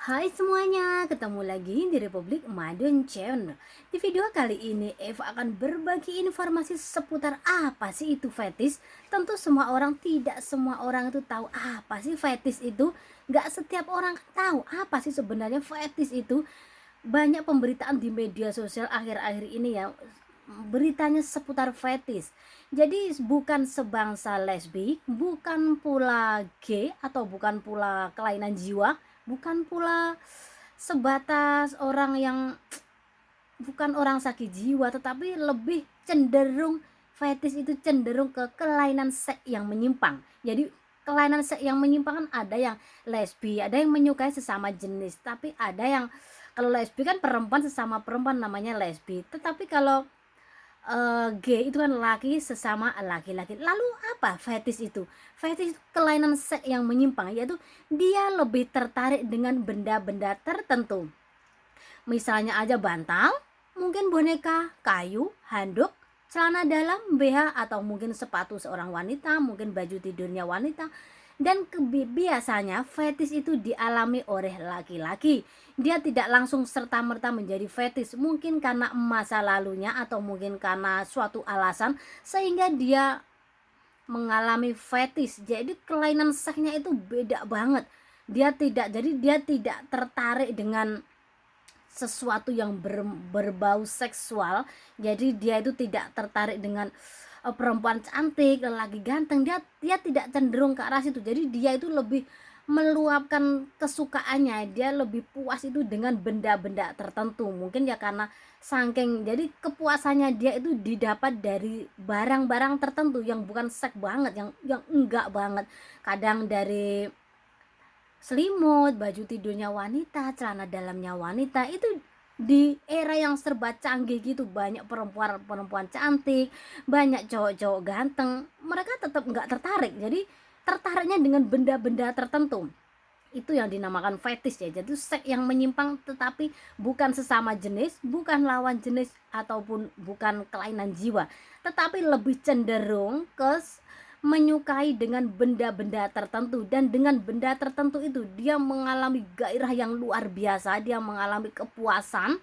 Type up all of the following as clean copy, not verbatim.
Hai semuanya, ketemu lagi di Republik Madun Channel. Di video kali ini Eva akan berbagi informasi seputar apa sih itu fetis. Tentu semua orang, tidak semua orang itu tahu apa sih fetis itu. Gak setiap orang tahu apa sih sebenarnya fetis itu. Banyak pemberitaan di media sosial akhir-akhir ini ya, beritanya seputar fetis. Jadi bukan sebangsa lesbi, bukan pula gay, atau bukan pula kelainan jiwa, bukan pula sebatas orang yang bukan orang sakit jiwa, tetapi lebih cenderung fetis itu cenderung ke kelainan seks yang menyimpang. Jadi kelainan seks yang menyimpang kan ada yang lesbi, ada yang menyukai sesama jenis, tapi ada yang kalau lesbi kan perempuan sesama perempuan namanya lesbi, tetapi kalau gay itu kan laki sesama laki-laki. Lalu apa fetis itu? Fetis itu kelainan seks yang menyimpang, yaitu dia lebih tertarik dengan benda-benda tertentu. Misalnya aja bantal, mungkin boneka, kayu, handuk, celana dalam, BH, atau mungkin sepatu seorang wanita, mungkin baju tidurnya wanita. Dan biasanya fetis itu dialami oleh laki-laki. Dia tidak langsung serta-merta menjadi fetis, mungkin karena masa lalunya atau mungkin karena suatu alasan sehingga dia mengalami fetis. Jadi kelainan seksnya itu beda banget. Dia tidak tertarik dengan sesuatu yang berbau seksual. Jadi dia itu tidak tertarik dengan perempuan cantik, lelaki ganteng. Dia tidak cenderung ke arah situ. Jadi dia itu lebih meluapkan kesukaannya, dia lebih puas itu dengan benda-benda tertentu. Mungkin ya karena saking, jadi kepuasannya dia itu didapat dari barang-barang tertentu yang bukan seks banget, yang enggak banget. Kadang dari selimut, baju tidurnya wanita, celana dalamnya wanita. Itu di era yang serba canggih gitu, banyak perempuan-perempuan cantik, banyak cowok-cowok ganteng, mereka tetap nggak tertarik. Jadi tertariknya dengan benda-benda tertentu. Itu yang dinamakan fetish ya. Jadi seks yang menyimpang, tetapi bukan sesama jenis, bukan lawan jenis, ataupun bukan kelainan jiwa, tetapi lebih cenderung ke menyukai dengan benda-benda tertentu. Dan dengan benda tertentu itu dia mengalami gairah yang luar biasa, dia mengalami kepuasan.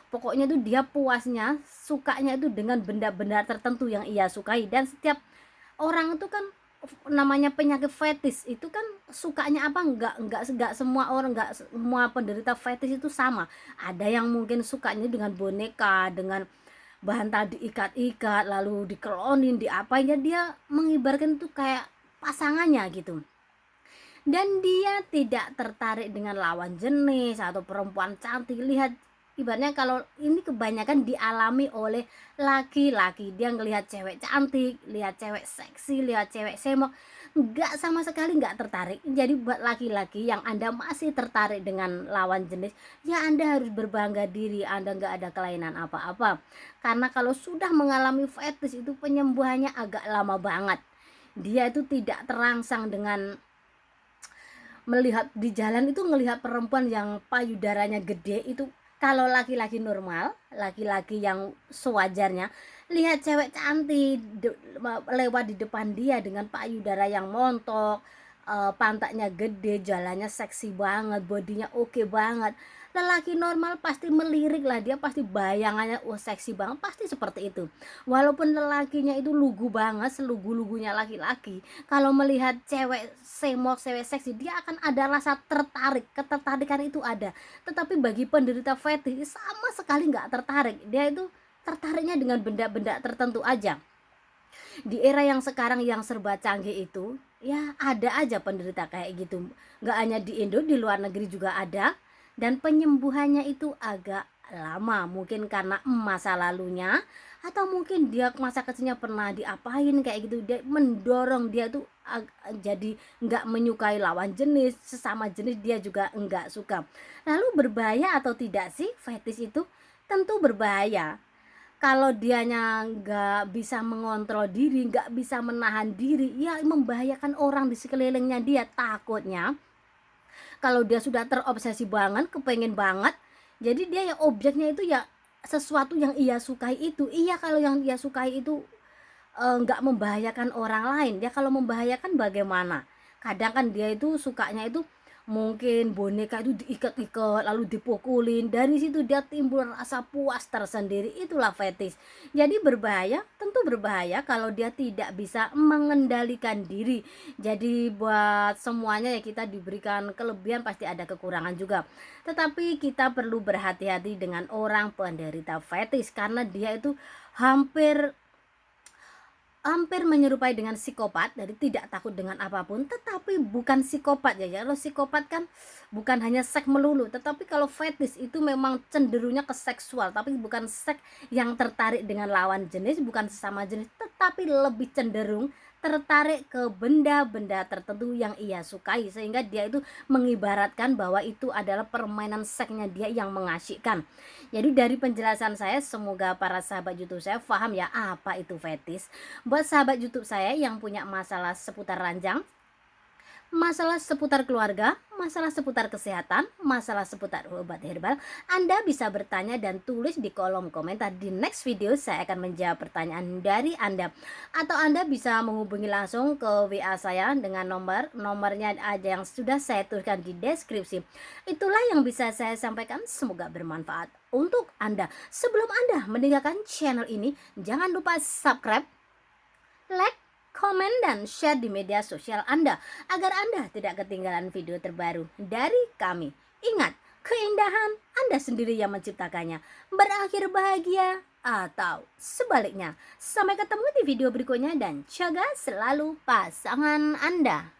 Pokoknya itu dia puasnya, sukanya itu dengan benda-benda tertentu yang ia sukai. Dan setiap orang itu kan namanya penyakit fetis itu kan sukanya apa, enggak semua orang, enggak semua penderita fetis itu sama. Ada yang mungkin sukanya dengan boneka, dengan bantal diikat-ikat, lalu dikelonin, diapain, ya dia mengibarkan itu kayak pasangannya gitu. Dan dia tidak tertarik dengan lawan jenis atau perempuan cantik. Lihat, ibaratnya kalau ini kebanyakan dialami oleh laki-laki, dia ngelihat cewek cantik, lihat cewek seksi, lihat cewek semok, nggak, sama sekali nggak tertarik. Jadi buat laki-laki yang Anda masih tertarik dengan lawan jenis, ya Anda harus berbangga diri, Anda nggak ada kelainan apa-apa. Karena kalau sudah mengalami fetish itu penyembuhannya agak lama banget. Dia itu tidak terangsang dengan melihat di jalan itu, ngelihat perempuan yang payudaranya gede itu. Kalau laki-laki normal, laki-laki yang sewajarnya, lihat cewek cantik lewat di depan dia dengan payudara yang montok, pantatnya gede, jalannya seksi banget, bodinya oke banget, lelaki normal pasti melirik lah, dia pasti bayangannya, wah seksi banget, pasti seperti itu. Walaupun lelakinya itu lugu banget, selugu-lugunya laki-laki, kalau melihat cewek semok, cewek seksi, dia akan ada rasa tertarik, ketertarikan itu ada. Tetapi bagi penderita fetish sama sekali nggak tertarik, dia itu tertariknya dengan benda-benda tertentu aja. Di era yang sekarang yang serba canggih itu, ya ada aja penderita kayak gitu. Nggak hanya di Indo, di luar negeri juga ada. Dan penyembuhannya itu agak lama, mungkin karena masa lalunya, atau mungkin dia masa kecilnya pernah diapain kayak gitu, dia mendorong dia tuh jadi nggak menyukai lawan jenis, sesama jenis dia juga nggak suka. Lalu berbahaya atau tidak sih fetish itu? Tentu berbahaya. Kalau dianya nggak bisa mengontrol diri, nggak bisa menahan diri, ya membahayakan orang di sekelilingnya dia. Takutnya kalau dia sudah terobsesi banget, kepengen banget, jadi dia ya objeknya itu ya sesuatu yang ia sukai itu. Iya, kalau yang dia sukai itu nggak membahayakan orang lain, ya kalau membahayakan bagaimana? Kadang kan dia itu sukanya itu mungkin boneka itu diikat-ikat lalu dipukulin, dari situ dia timbul rasa puas tersendiri, itulah fetish. Jadi berbahaya, tentu berbahaya kalau dia tidak bisa mengendalikan diri. Jadi buat semuanya ya, kita diberikan kelebihan pasti ada kekurangan juga, tetapi kita perlu berhati-hati dengan orang penderita fetish karena dia itu hampir hampir menyerupai dengan psikopat, jadi tidak takut dengan apapun, tetapi bukan psikopat ya. Kalau psikopat kan bukan hanya seks melulu, tetapi kalau fetish itu memang cenderungnya ke seksual, tapi bukan seks yang tertarik dengan lawan jenis, bukan sesama jenis, tetapi lebih cenderung tertarik ke benda-benda tertentu yang ia sukai, sehingga dia itu mengibaratkan bahwa itu adalah permainan seksnya dia yang mengasyikkan. Jadi dari penjelasan saya, semoga para sahabat YouTube saya paham ya apa itu fetish. Buat sahabat YouTube saya yang punya masalah seputar ranjang, masalah seputar keluarga, masalah seputar kesehatan, masalah seputar obat herbal, Anda bisa bertanya dan tulis di kolom komentar. Di next video saya akan menjawab pertanyaan dari Anda. Atau Anda bisa menghubungi langsung ke WA saya dengan nomornya aja yang sudah saya tuliskan di deskripsi. Itulah yang bisa saya sampaikan, semoga bermanfaat untuk Anda. Sebelum Anda meninggalkan channel ini, jangan lupa subscribe, like, komen, dan share di media sosial Anda agar Anda tidak ketinggalan video terbaru dari kami. Ingat, keindahan Anda sendiri yang menciptakannya. Berakhir bahagia atau sebaliknya. Sampai ketemu di video berikutnya dan jaga selalu pasangan Anda.